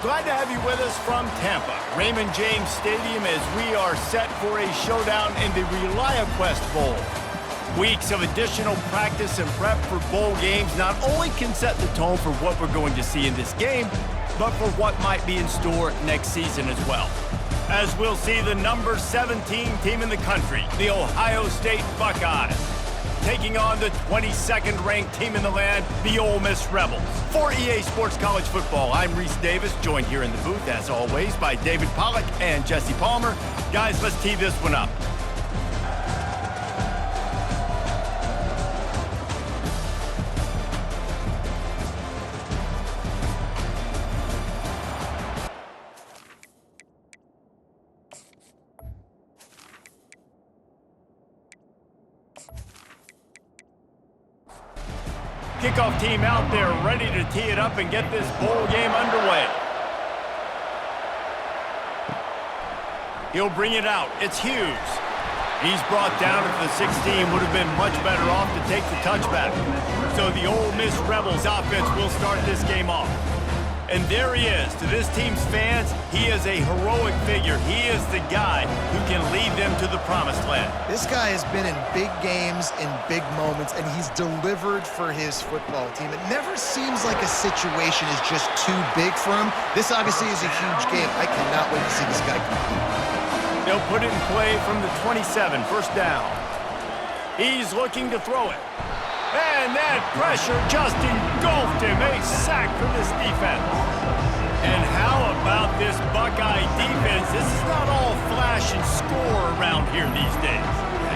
Glad to have you with us from Tampa, Raymond James Stadium, as we are set for a showdown in the Reliaquest Bowl. Weeks of additional practice and prep for bowl games not only can set the tone for what we're going to see in this game, but for what might be in store next season as well. As we'll see the number 17 team in the country, the Ohio State Buckeyes, taking on the 22nd ranked team in the land, the Ole Miss Rebels. For EA Sports College Football, I'm Reese Davis, joined here in the booth, as always, by David Pollack and Jesse Palmer. Guys, let's tee this one up. Kickoff team out there ready to tee it up and get this bowl game underway. He'll bring it out. It's Hughes. He's brought down at the 16. Would have been much better off to take the touchback. So the Ole Miss Rebels offense will start this game off. And there he is. To this team's fans, he is a heroic figure. He is the guy who can lead them to the promised land. This guy has been in big games, in big moments, and he's delivered for his football team. It never seems like a situation is just too big for him. This obviously is a huge game. I cannot wait to see this guy compete. They'll put it in play from the 27, first down. He's looking to throw it. And that pressure just engulfed him. A sack for this defense. And how about this Buckeye defense? This is not all flash and score around here these days.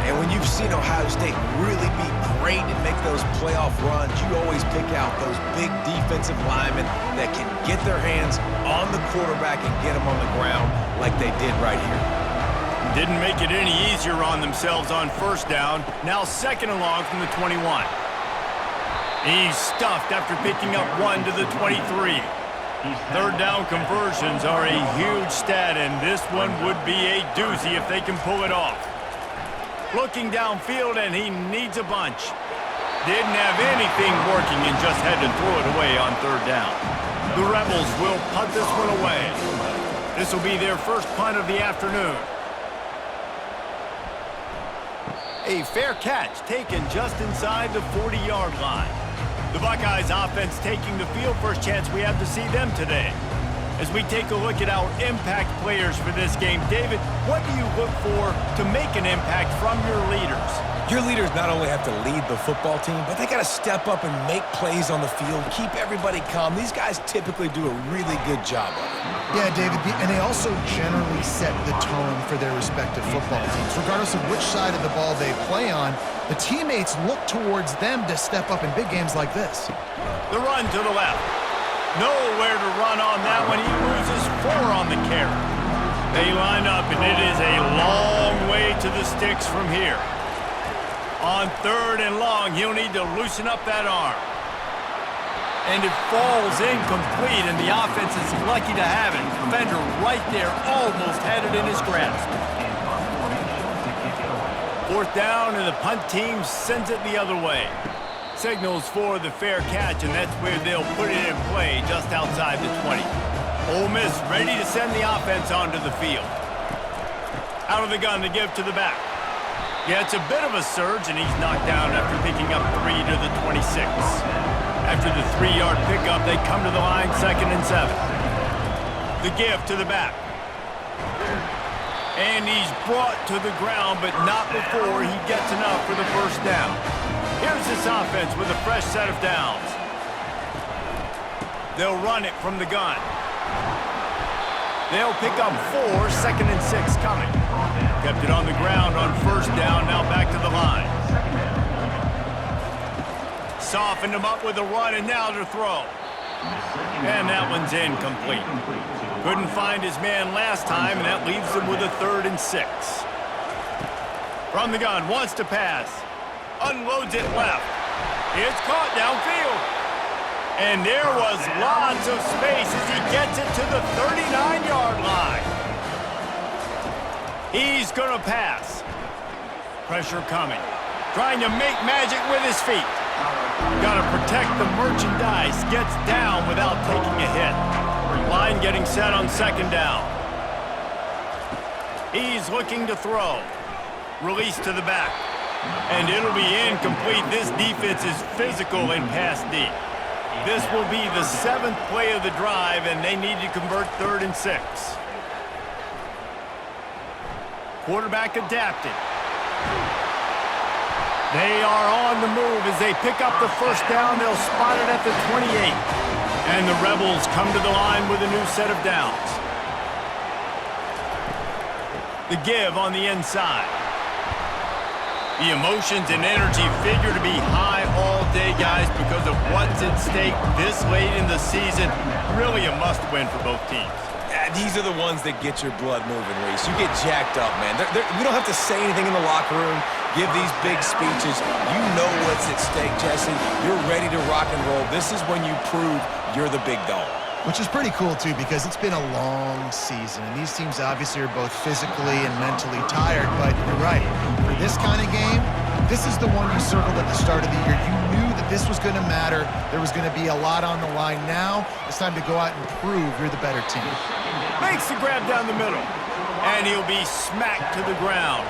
And when you've seen Ohio State really be great and make those playoff runs, you always pick out those big defensive linemen that can get their hands on the quarterback and get him on the ground like they did right here. Didn't make it any easier on themselves on first down. Now second and long from the 21. He's stuffed after picking up one to the 23. Third down conversions are a huge stat, and this one would be a doozy if they can pull it off. Looking downfield, and he needs a bunch. Didn't have anything working and just had to throw it away on third down. The Rebels will punt this one away. This will be their first punt of the afternoon. A fair catch taken just inside the 40-yard line. The Buckeyes offense taking the field. First chance we have to see them today. As we take a look at our impact players for this game, David, what do you look for to make an impact from your leaders? Your leaders not only have to lead the football team, but they got to step up and make plays on the field, keep everybody calm. These guys typically do a really good job of it. Yeah, David, and they also generally set the tone for their respective football teams. Regardless of which side of the ball they play on, the teammates look towards them to step up in big games like this. The run to the left. Nowhere to run on that one. He loses 4 on the carry. They line up, and it is a long way to the sticks from here. On third and long, he'll need to loosen up that arm. And it falls incomplete, and the offense is lucky to have it. Defender right there, almost had it in his grasp. Fourth down, and the punt team sends it the other way. Signals for the fair catch, and that's where they'll put it in play, just outside the 20. Ole Miss ready to send the offense onto the field. Out of the gun to give to the back. Yeah, it's a bit of a surge, and he's knocked down after picking up 3 to the 26. After the 3-yard pickup, they come to the line, 2nd and 7. The give to the back. And he's brought to the ground, but not before he gets enough for the first down. Here's this offense with a fresh set of downs. They'll run it from the gun. They'll pick up 4, 2nd and 6 coming. Kept it on the ground on first down, now back to the line. Softened him up with a run, and now to throw. And that one's incomplete. Couldn't find his man last time, and that leaves him with a 3rd and 6. From the gun, wants to pass. Unloads it left. It's caught downfield. And there was lots of space as he gets it to the 39-yard line. He's going to pass. Pressure coming. Trying to make magic with his feet. Got to protect the merchandise. Gets down without taking a hit. Line getting set on second down. He's looking to throw. Release to the back. And it'll be incomplete. This defense is physical and pass deep. This will be the 7th play of the drive, and they need to convert 3rd and 6. Quarterback adapted. They are on the move as they pick up the first down. They'll spot it at the 28. And the Rebels come to the line with a new set of downs. The give on the inside. The emotions and energy figure to be high all day, guys, because of what's at stake this late in the season. Really a must-win for both teams. Yeah, these are the ones that get your blood moving, Reese. You get jacked up, man. We don't have to say anything in the locker room, give these big speeches. You know what's at stake, Jesse. You're ready to rock and roll. This is when you prove you're the big dog. Which is pretty cool, too, because it's been a long season. And these teams obviously are both physically and mentally tired. But you're right. For this kind of game, this is the one you circled at the start of the year. You knew that this was going to matter. There was going to be a lot on the line. Now it's time to go out and prove you're the better team. Makes the grab down the middle. And he'll be smacked to the ground.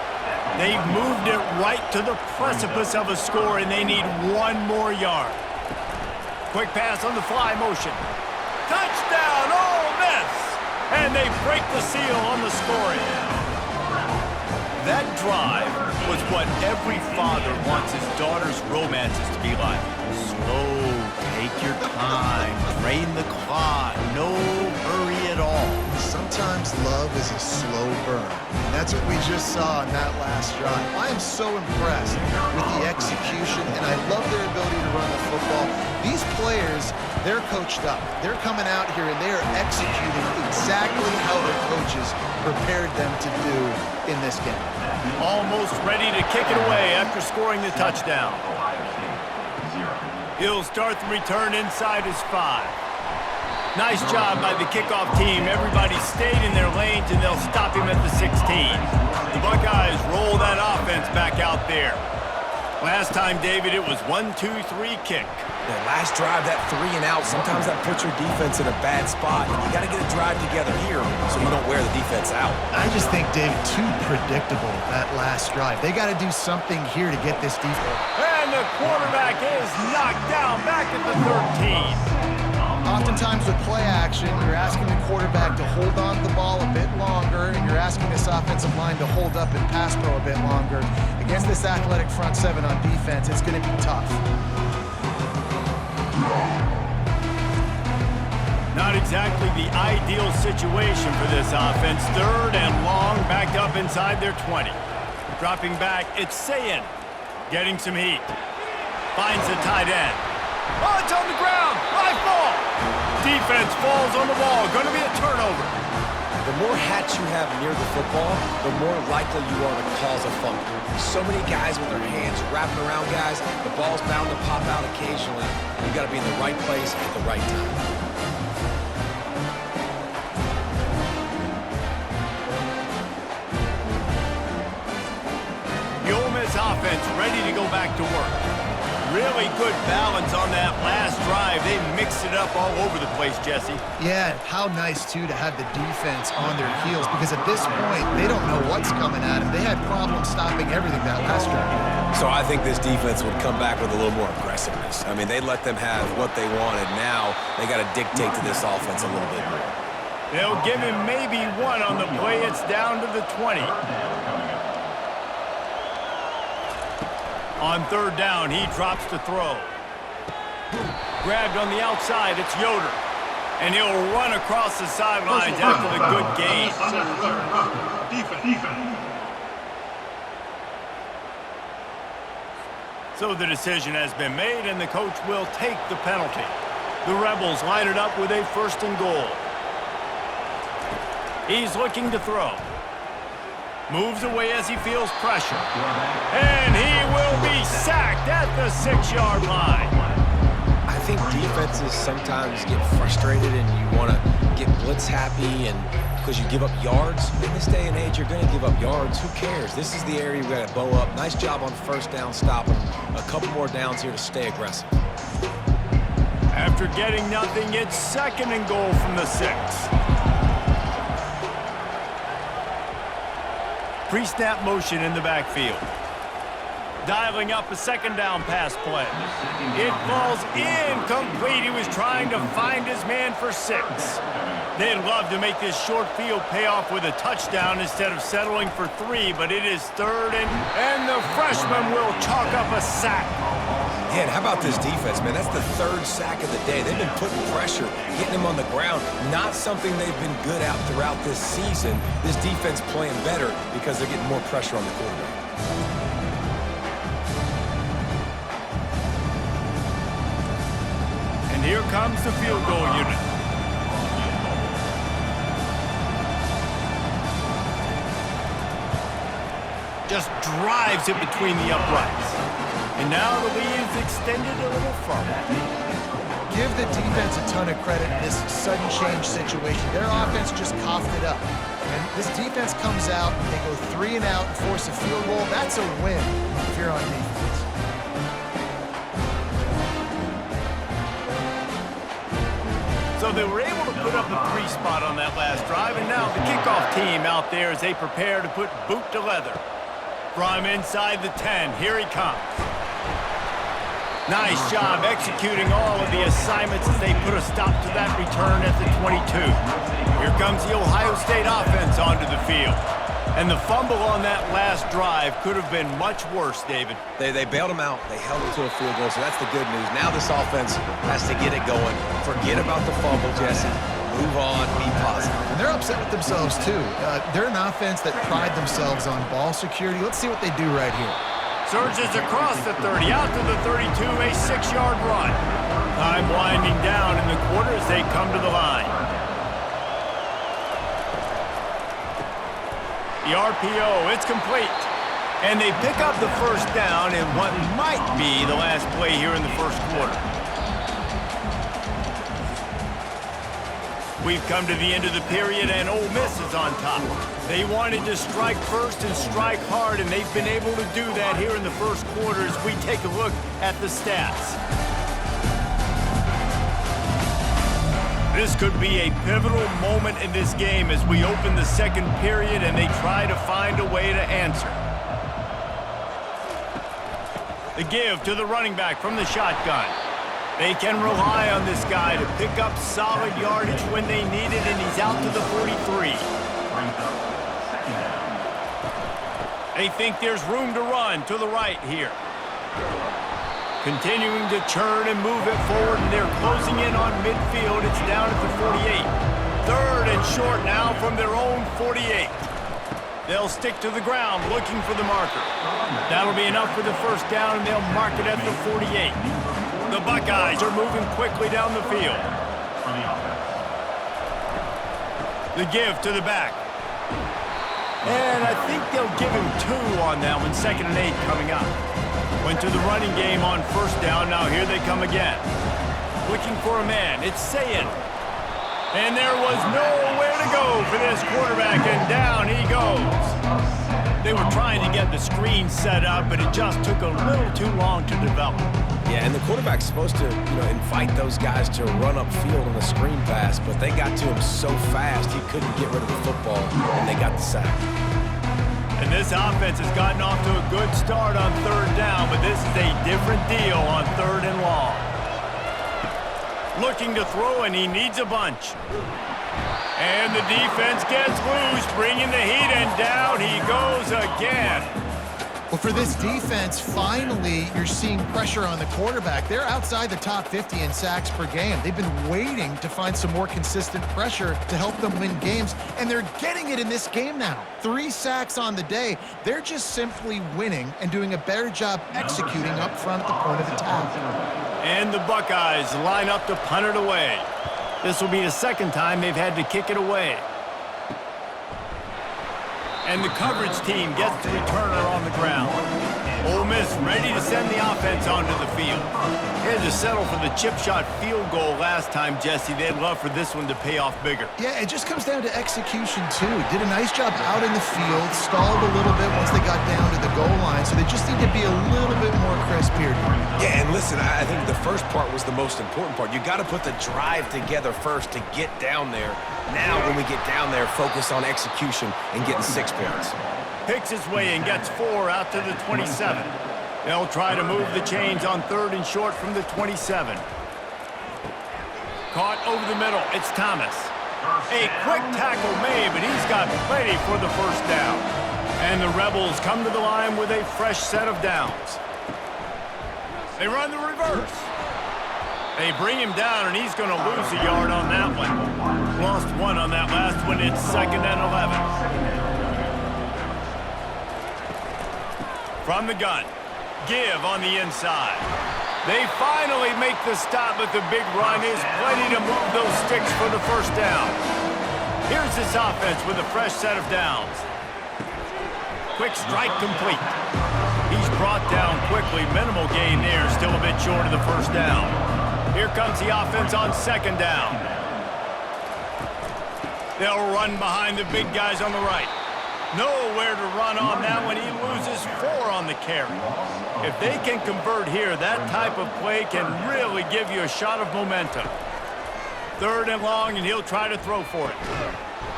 They've moved it right to the precipice of a score, and they need 1 more yard. Quick pass on the fly motion. Touchdown, Ole Miss! And they break the seal on the scoring. That drive was what every father wants his daughter's romances to be like. Slow, take your time, drain the clock, no hurry at all. Sometimes love is a slow burn. And that's what we just saw in that last drive. I am so impressed with the execution, and I love their ability to run the football. These players, they're coached up. They're coming out here, and they are executing exactly how their coaches prepared them to do in this game. Almost ready to kick it away after scoring the touchdown. He'll start the return inside his 5. Nice job by the kickoff team. Everybody stayed in their lanes, and they'll stop him at the 16. The Buckeyes roll that offense back out there. Last time, David, it was 1-2-3 kick. The last drive, that 3 and out, sometimes that puts your defense in a bad spot. And you got to get a drive together here so you don't wear the defense out. I just think, Dave, too predictable, that last drive. They got to do something here to get this defense. And the quarterback is knocked down back at the 13. Oftentimes with play action, you're asking the quarterback to hold on to the ball a bit longer, and you're asking this offensive line to hold up and pass pro a bit longer. Against this athletic front 7 on defense, it's going to be tough. Not exactly the ideal situation for this offense. 3rd and long, backed up inside their 20. Dropping back, it's Sayin. Getting some heat. Finds the tight end. Oh, it's on the ground. High ball. Defense falls on the ball. Going to be a turnover. The more hats you have near the football, the more likely you are to cause a fumble. So many guys with their hands wrapping around guys, the ball's bound to pop out occasionally. You got to be in the right place at the right time. The Ole Miss offense ready to go back to work. Really good balance on that last drive. They mixed it up all over the place, Jesse. Yeah, how nice, too, to have the defense on their heels, because at this point, they don't know what's coming at them. They had problems stopping everything that last drive. So I think this defense would come back with a little more aggressiveness. I mean, they let them have what they wanted. Now they got to dictate to this offense a little bit more. They'll give him maybe 1 on the play. It's down to the 20. On 3rd down, he drops to throw. Grabbed on the outside, it's Yoder. And he'll run across the sidelines after the good gain. So the decision has been made, and the coach will take the penalty. The Rebels line it up with a 1st and goal. He's looking to throw. Moves away as he feels pressure. And he will be sacked at the 6-yard line. I think defenses sometimes get frustrated and you want to get blitz happy and because you give up yards. In this day and age, you're going to give up yards. Who cares? This is the area we got to bow up. Nice job on first down, stopping them. A couple more downs here to stay aggressive. After getting nothing, it's 2nd and goal from the 6. Pre-snap motion in the backfield. Dialing up a 2nd down pass play. It falls incomplete. He was trying to find his man for 6. They'd love to make this short field pay off with a touchdown instead of settling for 3, but it is 3rd and the freshman will chalk up a sack. Yeah, and how about this defense, man? That's the 3rd sack of the day. They've been putting pressure, getting him on the ground. Not something they've been good at throughout this season. This defense playing better because they're getting more pressure on the quarterback. And here comes the field goal unit. Just drives it between the uprights. And now the lead is extended a little further. Give the defense a ton of credit in this sudden change situation. Their offense just coughed it up. And this defense comes out, they go 3 and out and force a field goal. That's a win if you're on defense. So they were able to put up a 3 spot on that last drive, and now the kickoff team out there as they prepare to put boot to leather. From inside the 10, here he comes. Nice job executing all of the assignments as they put a stop to that return at the 22. Here comes the Ohio State offense onto the field. And the fumble on that last drive could have been much worse, David. They bailed him out. They held him to a field goal, so that's the good news. Now this offense has to get it going. Forget about the fumble, Jesse. Move on, be positive. And they're upset with themselves, too. They're an offense that pride themselves on ball security. Let's see what they do right here. Surges across the 30, out to the 32, a 6-yard run. Time winding down in the quarter as they come to the line. The RPO, it's complete. And they pick up the first down in what might be the last play here in the first quarter. We've come to the end of the period, and Ole Miss is on top. They wanted to strike first and strike hard, and they've been able to do that here in the first quarter as we take a look at the stats. This could be a pivotal moment in this game as we open the second period and they try to find a way to answer. The give to the running back from the shotgun. They can rely on this guy to pick up solid yardage when they need it, and he's out to the 43. They think there's room to run to the right here. Continuing to churn and move it forward, and they're closing in on midfield. It's down at the 48. 3rd and short now from their own 48. They'll stick to the ground looking for the marker. That'll be enough for the first down, and they'll mark it at the 48. The Buckeyes are moving quickly down the field. The give to the back. And I think they'll give him 2 on that one. 2nd and 8 coming up. Went to the running game on first down. Now here they come again. Looking for a man. It's Sayin. And there was nowhere to go for this quarterback, and down he goes. They were trying to get the screen set up, but it just took a little too long to develop. Yeah, and the quarterback's supposed to, invite those guys to run upfield on the screen pass, but they got to him so fast he couldn't get rid of the football, and they got the sack. And this offense has gotten off to a good start on 3rd down, but this is a different deal on 3rd and long. Looking to throw, and he needs a bunch. And the defense gets loose, bringing the heat, and down he goes again. Well, for this defense, finally, you're seeing pressure on the quarterback. They're outside the top 50 in sacks per game. They've been waiting to find some more consistent pressure to help them win games, and they're getting it in this game now. 3 sacks on the day. They're just simply winning and doing a better job executing up front at the point of attack. And the Buckeyes line up to punt it away. This will be the 2nd time they've had to kick it away. And the coverage team gets the returner on the ground. Ole Miss ready to send the offense onto the field. They had to settle for the chip shot field goal last time, Jesse. They'd love for this one to pay off bigger. Yeah, it just comes down to execution, too. Did a nice job out in the field, stalled a little bit once they got down to the goal line, so they just need to be a little bit more crisp here. Yeah, and listen, I think the first part was the most important part. You got to put the drive together first to get down there. Now, when we get down there, focus on execution and getting 6 points. Picks his way and gets 4 out to the 27. They'll try to move the chains on 3rd and short from the 27. Caught over the middle. It's Thomas. A quick tackle made, but he's got plenty for the first down. And the Rebels come to the line with a fresh set of downs. They run the reverse. They bring him down, and he's going to lose a yard on that one. Lost 1 on that last one. It's 2nd and 11. From the gun, give on the inside. They finally make the stop, but the big run is plenty to move those sticks for the first down. Here's this offense with a fresh set of downs. Quick strike complete. He's brought down quickly. Minimal gain there, still a bit short of the first down. Here comes the offense on 2nd down. They'll run behind the big guys on the right. Nowhere to run on that one. He loses 4 on the carry. If they can convert here, that type of play can really give you a shot of momentum. 3rd and long, and he'll try to throw for it.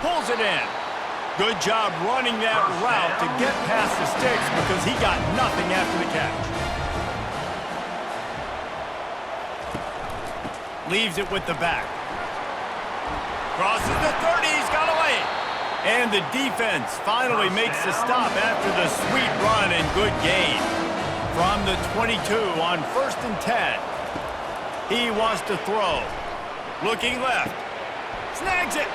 Pulls it in. Good job running that route to get past the sticks because he got nothing after the catch. Leaves it with the back. Crosses the 30. He's got away. And the defense finally makes the stop after the sweet run and good gain. From the 22 on 1st and 10. He wants to throw. Looking left. Snags it.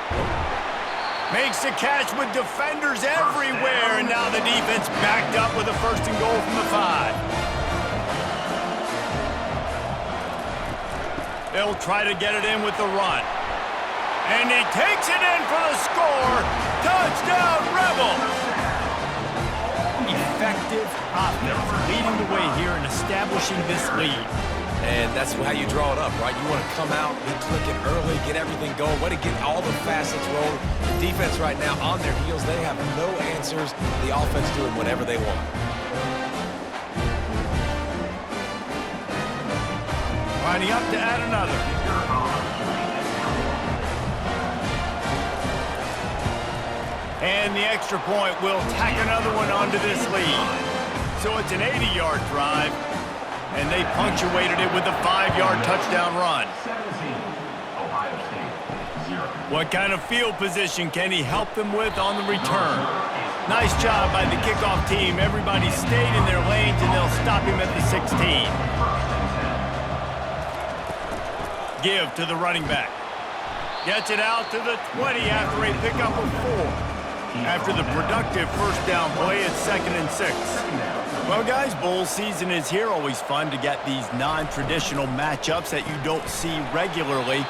Makes the catch with defenders everywhere. And now the defense backed up with a 1st and goal from the 5. They'll try to get it in with the run. And he takes it in for the score. Touchdown, Rebels! Effective offense leading the way here and establishing this lead. And that's how you draw it up, right? You want to come out, be clicking early, get everything going, want to get all the facets rolling. The defense right now on their heels, they have no answers. The offense doing whatever they want. Lining up to add another. And the extra point will tack another one onto this lead. So it's an 80-yard drive, and they punctuated it with a 5-yard touchdown run. What kind of field position can he help them with on the return? Nice job by the kickoff team. Everybody stayed in their lanes, and they'll stop him at the 16. Give to the running back. Gets it out to the 20 after a pickup of 4. After the productive first down play, it's 2nd and 6. Well, guys, bowl season is here. Always fun to get these non-traditional matchups that you don't see regularly.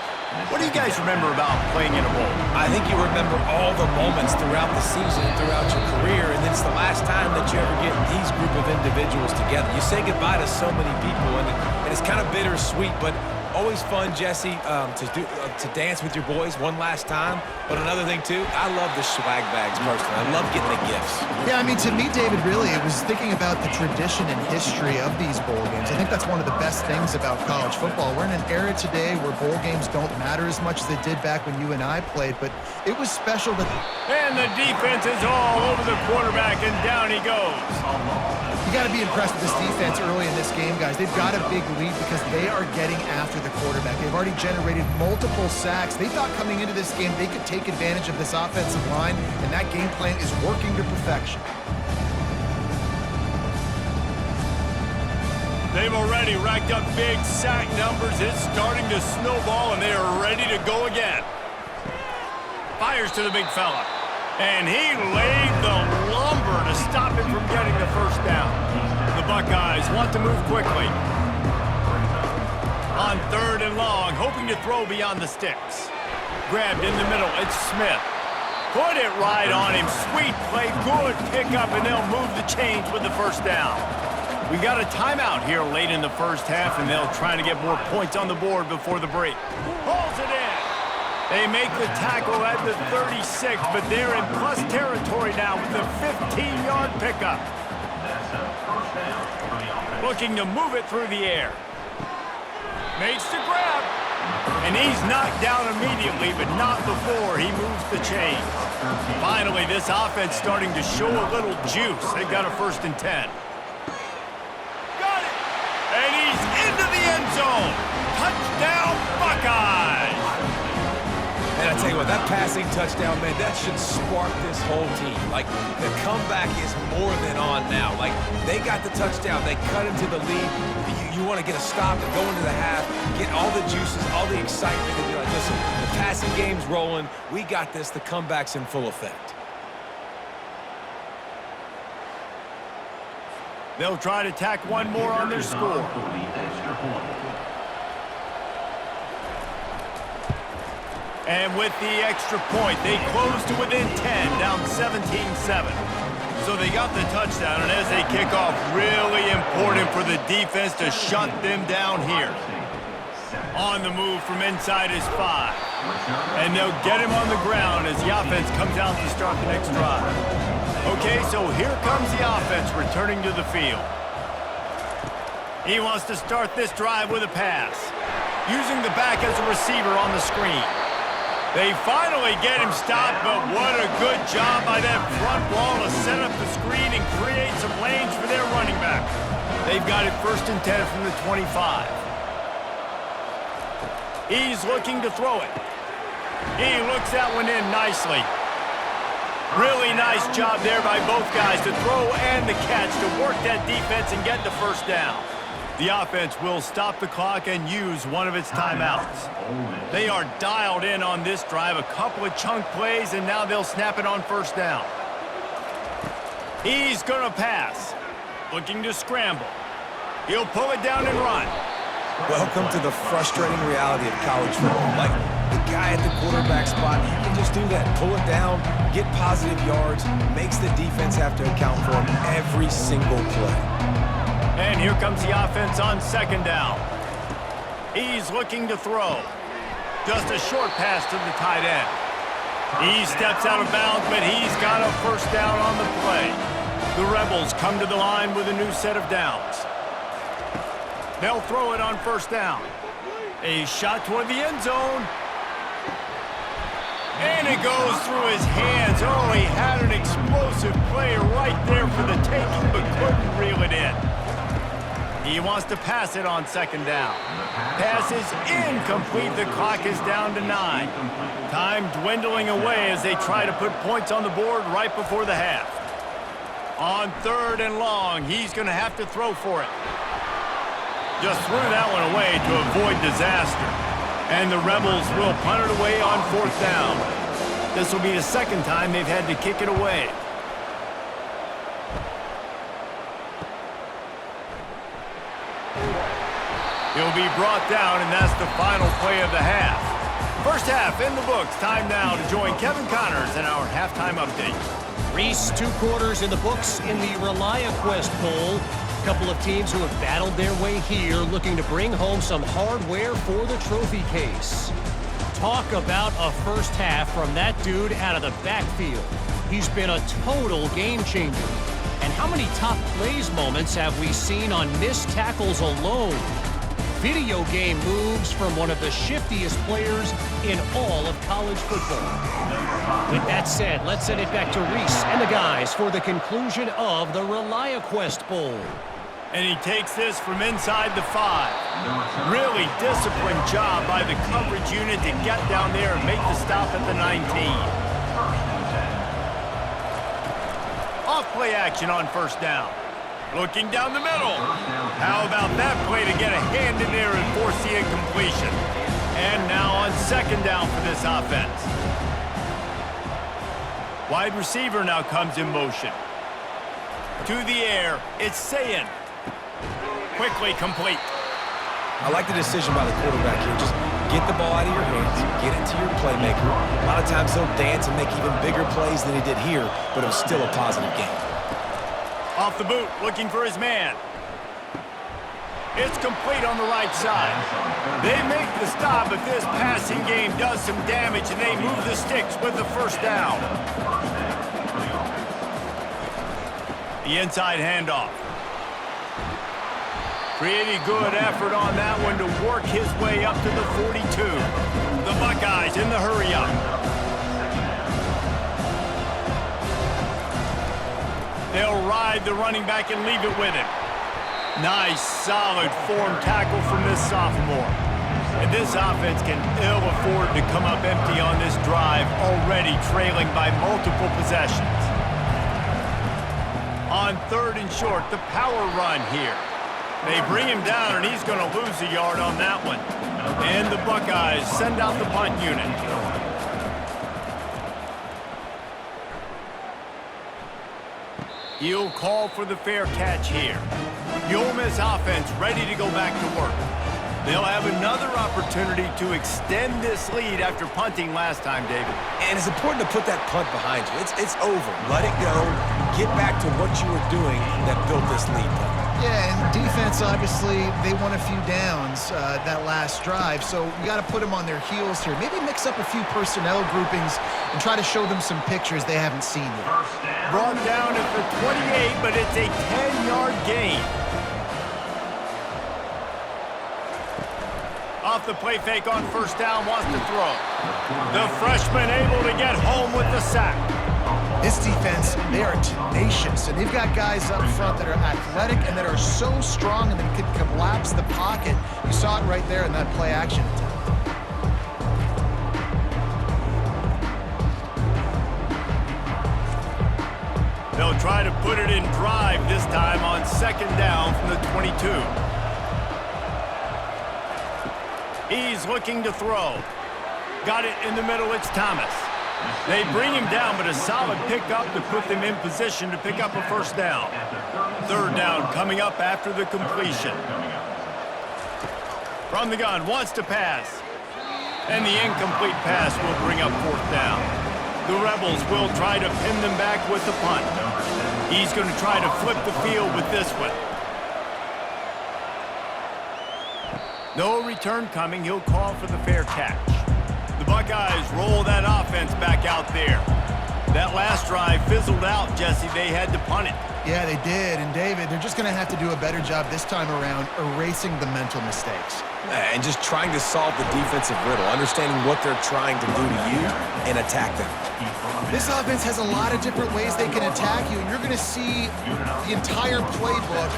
What do you guys remember about playing in a bowl? I think you remember all the moments throughout the season, throughout your career, and it's the last time that you ever get these group of individuals together. You say goodbye to so many people, and it's kind of bittersweet, but always fun, Jesse, to dance with your boys one last time. But another thing, too, I love the swag bags personally. I love getting the gifts. Yeah, I mean, to me, David, really, it was thinking about the tradition and history of these bowl games. I think that's one of the best things about college football. We're in an era today where bowl games don't matter as much as they did back when you and I played, but it was special to... And the defense is all over the quarterback, and down he goes. You got to be impressed with this defense early in this game, guys. They've got a big lead because they are getting after the quarterback. They've already generated multiple sacks. They thought coming into this game they could take advantage of this offensive line, and that game plan is working to perfection. They've already racked up big sack numbers. It's starting to snowball, and they are ready to go again. Fires to the big fella. And he laid the lumber to stop him from getting the first down. The Buckeyes want to move quickly. On 3rd and long, hoping to throw beyond the sticks. Grabbed in the middle, it's Smith. Put it right on him. Sweet play, good pickup, and they'll move the chains with the first down. We got a timeout here late in the first half, and they'll try to get more points on the board before the break. Pulls it in. They make the tackle at the 36, but they're in plus territory now with a 15-yard pickup. Looking to move it through the air. Makes the grab. And he's knocked down immediately, but not before he moves the chains. Finally, this offense starting to show a little juice. They've got a 1st and 10. Got it! And he's into the end zone. Touchdown, Buckeyes! And I tell you what, that passing touchdown, man, that should spark this whole team. Like, the comeback is more than on now. Like, they got the touchdown. They cut into the lead. You want to get a stop and go into the half, get all the juices, all the excitement, and be like, listen, the passing game's rolling. We got this. The comeback's in full effect. They'll try to tack one more on their score. And with the extra point, they close to within 10, down 17-7. So they got the touchdown, and as they kick off, really important for the defense to shut them down here. On the move from inside his 5. And they'll get him on the ground as the offense comes out to start the next drive. Okay, so here comes the offense returning to the field. He wants to start this drive with a pass, using the back as a receiver on the screen. They finally get him stopped, but what a good job by that front wall to set up the screen and create some lanes for their running back. They've got it 1st and 10 from the 25. He's looking to throw it. He looks that one in nicely. Really nice job there by both guys to throw and the catch to work that defense and get the 1st down. The offense will stop the clock and use one of its timeouts. They are dialed in on this drive, a couple of chunk plays, and now they'll snap it on 1st down. He's going to pass. Looking to scramble. He'll pull it down and run. Welcome to the frustrating reality of college football. Like, the guy at the quarterback spot, he can just do that. Pull it down, get positive yards, makes the defense have to account for him every single play. And here comes the offense on 2nd down. He's looking to throw. Just a short pass to the tight end. He steps out of bounds, but he's got a 1st down on the play. The Rebels come to the line with a new set of downs. They'll throw it on 1st down. A shot toward the end zone. And it goes through his hands. Oh, he had an explosive play right there for the taking, but couldn't reel it in. He wants to pass it on 2nd down. Pass is incomplete. The clock is down to 9. Time dwindling away as they try to put points on the board right before the half. On 3rd and long, he's going to have to throw for it. Just threw that one away to avoid disaster. And the Rebels will punt it away on 4th down. This will be the 2nd time they've had to kick it away. He'll be brought down, and that's the final play of the half. First half in the books. Time now to join Kevin Connors in our halftime update. Reese, 2 quarters in the books in the Reliaquest Bowl. A couple of teams who have battled their way here, looking to bring home some hardware for the trophy case. Talk about a first half from that dude out of the backfield. He's been a total game changer. And how many top plays moments have we seen on missed tackles alone? Video game moves from one of the shiftiest players in all of college football. With that said, let's send it back to Reese and the guys for the conclusion of the Reliaquest Bowl. And he takes this from inside the 5. Really disciplined job by the coverage unit to get down there and make the stop at the 19. Off play action on 1st down. Looking down the middle. How about that play to get a hand in there and force the incompletion? And now on 2nd down for this offense. Wide receiver now comes in motion. To the air, it's Sayin. Quickly complete. I like the decision by the quarterback here. Just get the ball out of your hands, get it to your playmaker. A lot of times he'll dance and make even bigger plays than he did here, but it was still a positive game. Off the boot, looking for his man. It's complete on the right side. They make the stop, but this passing game does some damage, and they move the sticks with the first down. The inside handoff. Pretty good effort on that one to work his way up to the 42. The Buckeyes in the hurry-up. They'll ride the running back and leave it with him. Nice, solid form tackle from this sophomore. And this offense can ill afford to come up empty on this drive, already trailing by multiple possessions. On 3rd and short, the power run here. They bring him down, and he's going to lose a yard on that one. And the Buckeyes send out the punt unit. He'll call for the fair catch here. The Ole Miss offense ready to go back to work. They'll have another opportunity to extend this lead after punting last time, David. And it's important to put that punt behind you. It's over. Let it go. Get back to what you were doing that built this lead. Yeah, and defense, obviously, they won a few downs that last drive, so you got to put them on their heels here. Maybe mix up a few personnel groupings and try to show them some pictures they haven't seen yet. Brought down at the 28, but it's a 10-yard gain. Off the play fake on first down, wants to throw. The freshman able to get home with the sack. This defense, they are tenacious, and they've got guys up front that are athletic and that are so strong and that can collapse the pocket. You saw it right there in that play action attempt. They'll try to put it in drive this time on 2nd down from the 22. He's looking to throw. Got it in the middle, it's Thomas. They bring him down, but a solid pickup to put them in position to pick up a first down. 3rd down coming up after the completion. From the gun, wants to pass. And the incomplete pass will bring up 4th down. The Rebels will try to pin them back with the punt. He's going to try to flip the field with this one. No return coming. He'll call for the fair catch. The Buckeyes roll that offense back out there. That last drive fizzled out, Jesse. They had to punt it. Yeah, they did. And, David, they're just going to have to do a better job this time around erasing the mental mistakes. And just trying to solve the defensive riddle, understanding what they're trying to do to you and attack them. This offense has a lot of different ways they can attack you, and you're going to see the entire playbook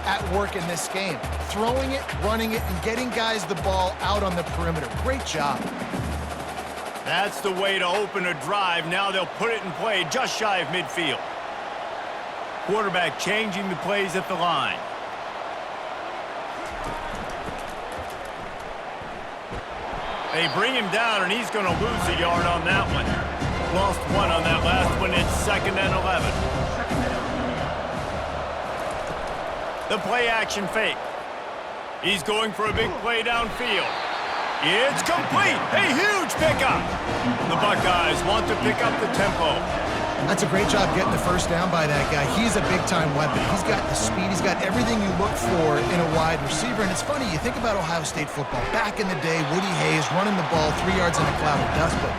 at work in this game. Throwing it, running it, and getting guys the ball out on the perimeter. Great job. That's the way to open a drive. Now they'll put it in play just shy of midfield. Quarterback changing the plays at the line. They bring him down, and he's going to lose a yard on that one. Lost 1 on that last one. It's 2nd and 11. The play action fake. He's going for a big play downfield. It's complete. A huge pickup. The Buckeyes want to pick up the tempo. That's a great job getting the first down by that guy. He's a big-time weapon. He's got the speed. He's got everything you look for in a wide receiver. And it's funny, you think about Ohio State football. Back in the day, Woody Hayes running the ball 3 yards in a cloud of dust. But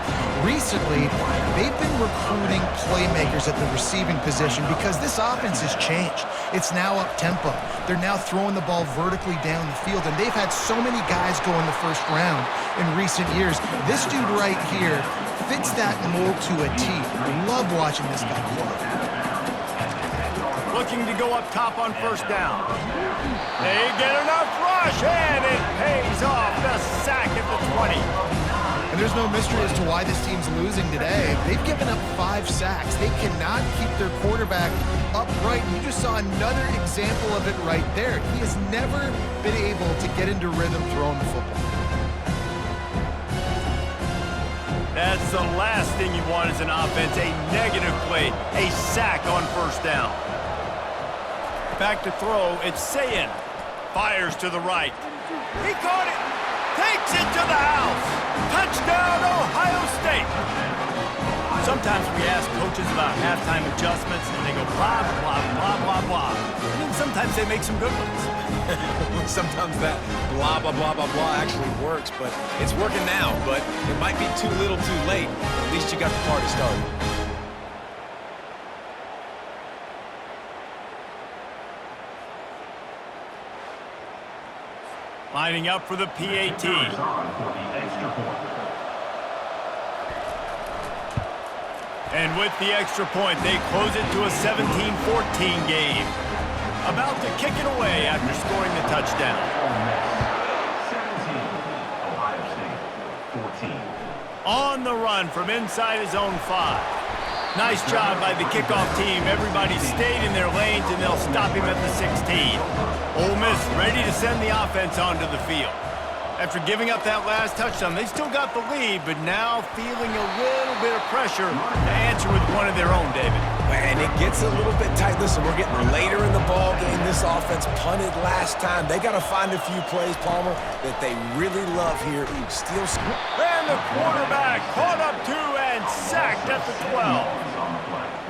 recently, they've been recruiting playmakers at the receiving position because this offense has changed. It's now up-tempo. They're now throwing the ball vertically down the field. And they've had so many guys go in the first round in recent years. This dude right here fits that mold to a T. I love watching this guy play. Looking to go up top on first down. They get enough rush, and it pays off. The sack at the 20. And there's no mystery as to why this team's losing today. They've given up 5 sacks. They cannot keep their quarterback upright. And you just saw another example of it right there. He has never been able to get into rhythm throwing the football. That's the last thing you want as an offense, a negative play, a sack on first down. Back to throw, it's Sayin. Fires to the right. He caught it, takes it to the house. Touchdown, Ohio State. Sometimes we ask coaches about halftime adjustments, and they go blah, blah, blah, blah, blah. And then sometimes they make some good ones. Sometimes that blah, blah, blah, blah, blah actually works, but it's working now. But it might be too little too late. At least you got the party started. Lining up for the PAT. And with the extra point, they close it to a 17-14 game. About to kick it away after scoring the touchdown. 17, Ohio State, 14. On the run from inside his own 5. Nice job by the kickoff team. Everybody stayed in their lanes, and they'll stop him at the 16. Ole Miss ready to send the offense onto the field. After giving up that last touchdown, they still got the lead, but now feeling a little bit of pressure to answer with one of their own, David. And it gets a little bit tight. Listen, we're getting later in the ball game. This offense punted last time. They got to find a few plays, Palmer, that they really love here. Steal. And the quarterback caught up to and sacked at the 12.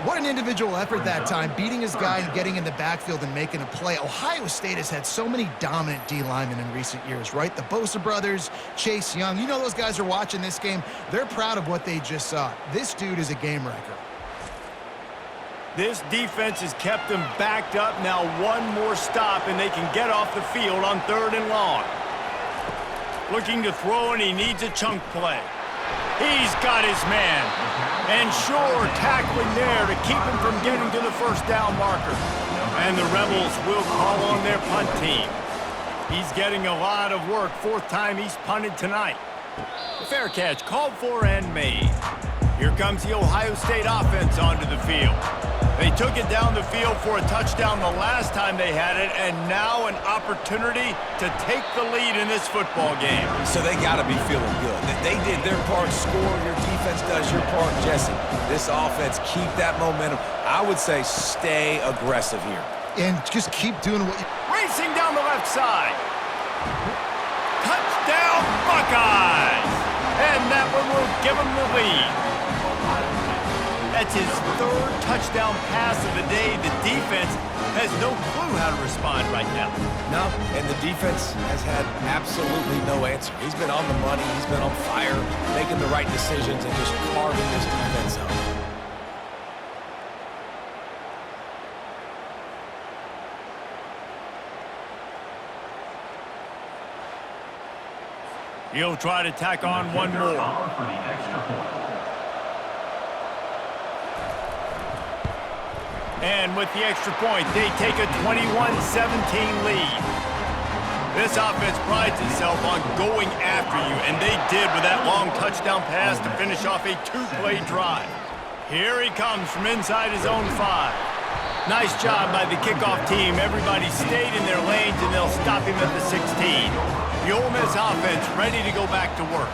What an individual effort that time, beating his guy and getting in the backfield and making a play. Ohio State has had so many dominant D linemen in recent years, right? The Bosa brothers, Chase Young. You know those guys are watching this game. They're proud of what they just saw. This dude is a game wrecker. This defense has kept them backed up. Now one more stop, and they can get off the field on 3rd and long. Looking to throw, and he needs a chunk play. He's got his man. And sure, tackling there to keep him from getting to the first down marker. And the Rebels will call on their punt team. He's getting a lot of work. 4th time he's punted tonight. Fair catch called for and made. Here comes the Ohio State offense onto the field. They took it down the field for a touchdown the last time they had it, and now an opportunity to take the lead in this football game. So they got to be feeling good. That they did their part, score, your defense does your part. Jesse, this offense, keep that momentum. I would say stay aggressive here. And just keep doing what you... Racing down the left side. Touchdown, Buckeyes! And that one will give them the lead. That's his 3rd touchdown pass of the day. The defense has no clue how to respond right now. No, and the defense has had absolutely no answer. He's been on the money. He's been on fire, making the right decisions and just carving this defense up. He'll try to tack on one more. For the extra point. And with the extra point, they take a 21-17 lead. This offense prides itself on going after you, and they did with that long touchdown pass to finish off a 2-play drive. Here he comes from inside his own 5. Nice job by the kickoff team. Everybody stayed in their lanes, and they'll stop him at the 16. The Ole Miss offense ready to go back to work.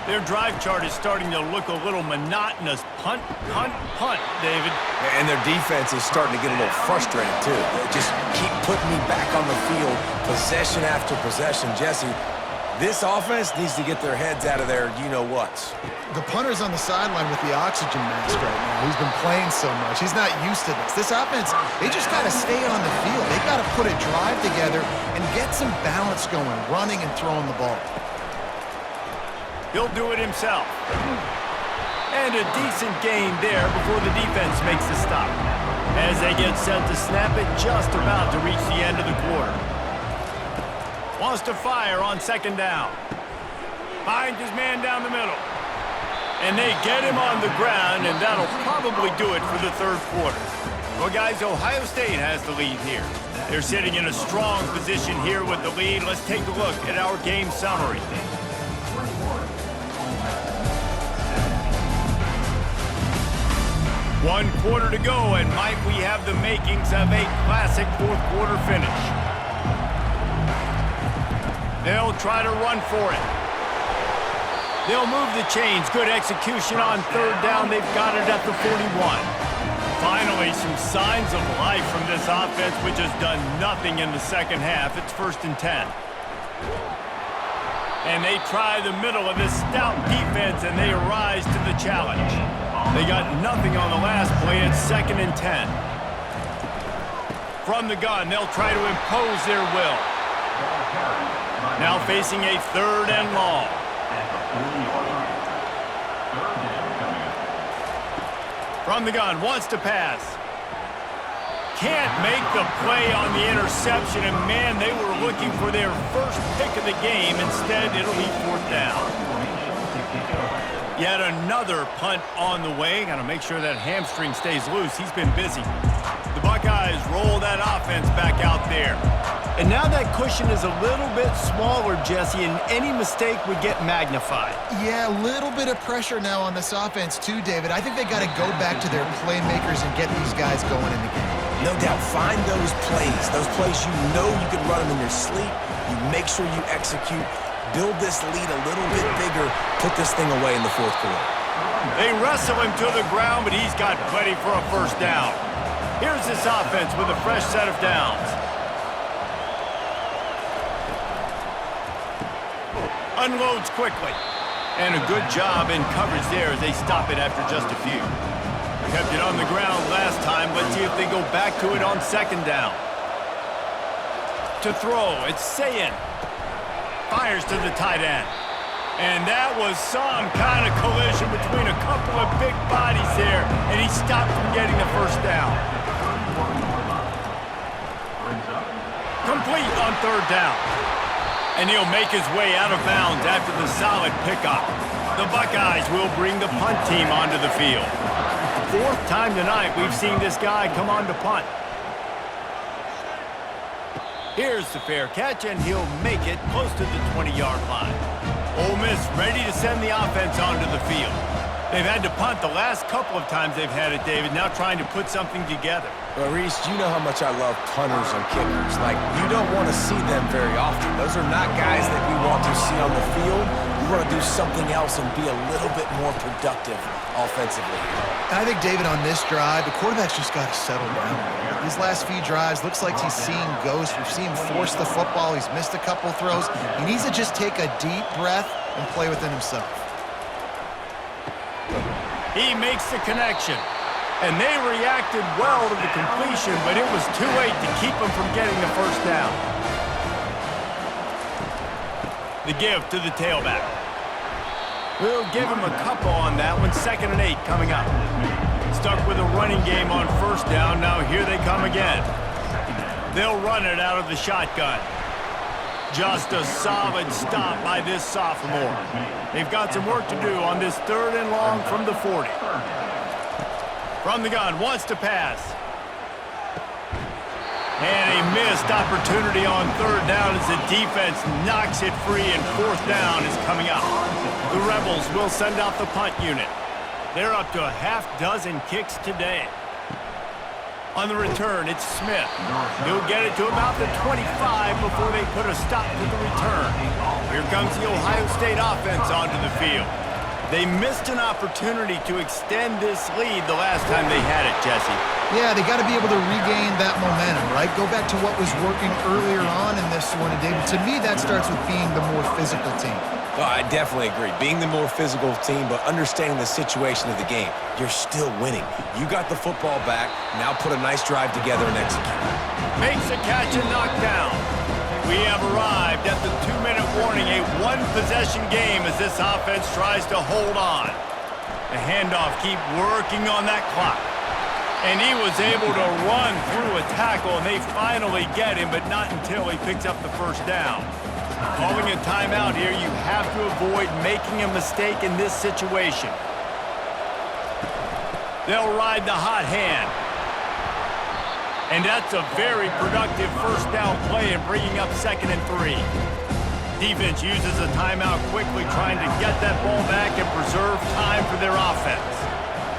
Their drive chart is starting to look a little monotonous. Punt, punt, punt, David. And their defense is starting to get a little frustrated, too. They just keep putting me back on the field, possession after possession. Jesse, this offense needs to get their heads out of their you-know-whats. The punter's on the sideline with the oxygen mask right now. He's been playing so much. He's not used to this. This offense, they just got to stay on the field. They've got to put a drive together and get some balance going, running and throwing the ball. He'll do it himself. And a decent gain there before the defense makes the stop. As they get set to snap it, just about to reach the end of the quarter. Wants to fire on 2nd down. Finds his man down the middle. And they get him on the ground, and that'll probably do it for the 3rd quarter. Well, guys, Ohio State has the lead here. They're sitting in a strong position here with the lead. Let's take a look at our game summary. 1 quarter to go, and might we have the makings of a classic 4th quarter finish. They'll try to run for it. They'll move the chains. Good execution on 3rd down. They've got it at the 41. Finally, some signs of life from this offense, which has done nothing in the 2nd half. It's 1st and 10. And they try the middle of this stout defense, and they rise to the challenge. They got nothing on the last play. It's 2nd and 10. From the gun, they'll try to impose their will. Now facing a 3rd and long. At the 40-yard line. 3rd down coming up. From the gun, wants to pass. Can't make the play on the interception, and man, they were looking for their first pick of the game. Instead, it'll be 4th down. Yet another punt on the way. Got to make sure that hamstring stays loose. He's been busy. The Buckeyes roll that offense back out there. And now that cushion is a little bit smaller, Jesse, and any mistake would get magnified. Yeah, a little bit of pressure now on this offense too, David. I think they got to go back to their playmakers and get these guys going in the game. No doubt, find those plays you know you can run them in your sleep. You make sure you execute, build this lead a little bit bigger, put this thing away in the 4th quarter. They wrestle him to the ground, but he's got plenty for a 1st down. Here's this offense with a fresh set of downs. Unloads quickly. And a good job in coverage there as they stop it after just a few. Kept it on the ground last time. Let's see if they go back to it on 2nd down. To throw, it's Sayin. Fires to the tight end. And that was some kind of collision between a couple of big bodies there, and he stopped from getting the 1st down. Complete on 3rd down. And he'll make his way out of bounds after the solid pickup. The Buckeyes will bring the punt team onto the field. 4th time tonight we've seen this guy come on to punt. Here's the fair catch, and he'll make it close to the 20-yard line. Ole Miss ready to send the offense onto the field. They've had to punt the last couple of times they've had it, David, now trying to put something together. Well, Reese, you know how much I love punters and kickers. Like, you don't want to see them very often. Those are not guys that we want to see on the field. We want to do something else and be a little bit more productive offensively. I think, David, on this drive, the quarterback's just got to settle down. These last few drives, looks like he's seeing ghosts. We've seen him force the football. He's missed a couple throws. He needs to just take a deep breath and play within himself. He makes the connection. And they reacted well to the completion, but it was too late to keep them from getting the 1st down. The give to the tailback. We'll give him a couple on that one. 2nd and 8 coming up. Stuck with a running game on 1st down. Now here they come again. They'll run it out of the shotgun. Just a solid stop by this sophomore. They've got some work to do on this 3rd and long from the 40. From the gun, wants to pass. And a missed opportunity on 3rd down as the defense knocks it free, and 4th down is coming up. The Rebels will send out the punt unit. They're up to a half-dozen kicks today. On the return, it's Smith. He'll get it to about the 25 before they put a stop to the return. Here comes the Ohio State offense onto the field. They missed an opportunity to extend this lead the last time they had it, Jesse. Yeah, they got to be able to regain that momentum, right? Go back to what was working earlier on in this one, and David, to me, that starts with being the more physical team. Well, I definitely agree. Being the more physical team, but understanding the situation of the game. You're still winning. You got the football back. Now put a nice drive together and execute. Makes a catch and knocked down. We have arrived at the 2-minute warning, a one-possession game as this offense tries to hold on. The handoff keep working on that clock. And he was able to run through a tackle, and they finally get him, but not until he picks up the 1st down. Calling a timeout here, you have to avoid making a mistake in this situation. They'll ride the hot hand. And that's a very productive 1st down play in bringing up 2nd and 3. Defense uses a timeout quickly, trying to get that ball back and preserve time for their offense.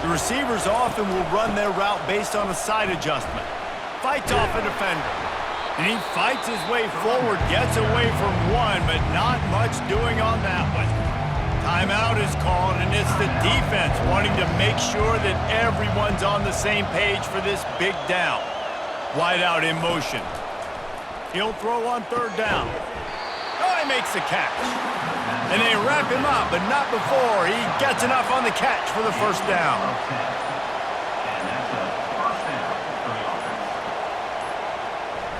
The receivers often will run their route based on a side adjustment. Fights off a defender. And he fights his way forward, gets away from one, but not much doing on that one. Timeout is called, and it's the defense wanting to make sure that everyone's on the same page for this big down. Wide out in motion. He'll throw on 3rd down. Oh, he makes the catch. And they wrap him up, but not before he gets enough on the catch for the 1st down.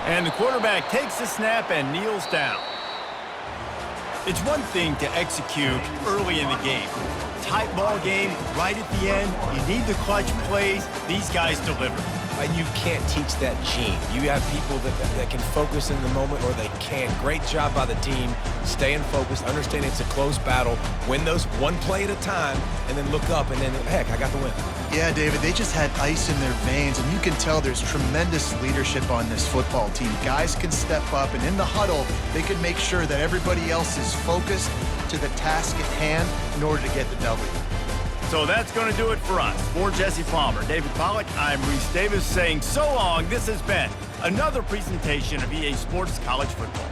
And the quarterback takes the snap and kneels down. It's one thing to execute early in the game. Tight ball game, right at the end. You need the clutch plays. These guys deliver. And you can't teach that gene. You have people that can focus in the moment or they can't. Great job by the team, staying focused, understanding it's a close battle, win those one play at a time, and then look up and then, heck, I got the win. Yeah, David, they just had ice in their veins, and you can tell there's tremendous leadership on this football team. Guys can step up, and in the huddle, they can make sure that everybody else is focused to the task at hand in order to get the W. So that's going to do it for us. For Jesse Palmer, David Pollack, I'm Reese Davis saying so long. This has been another presentation of EA Sports College Football.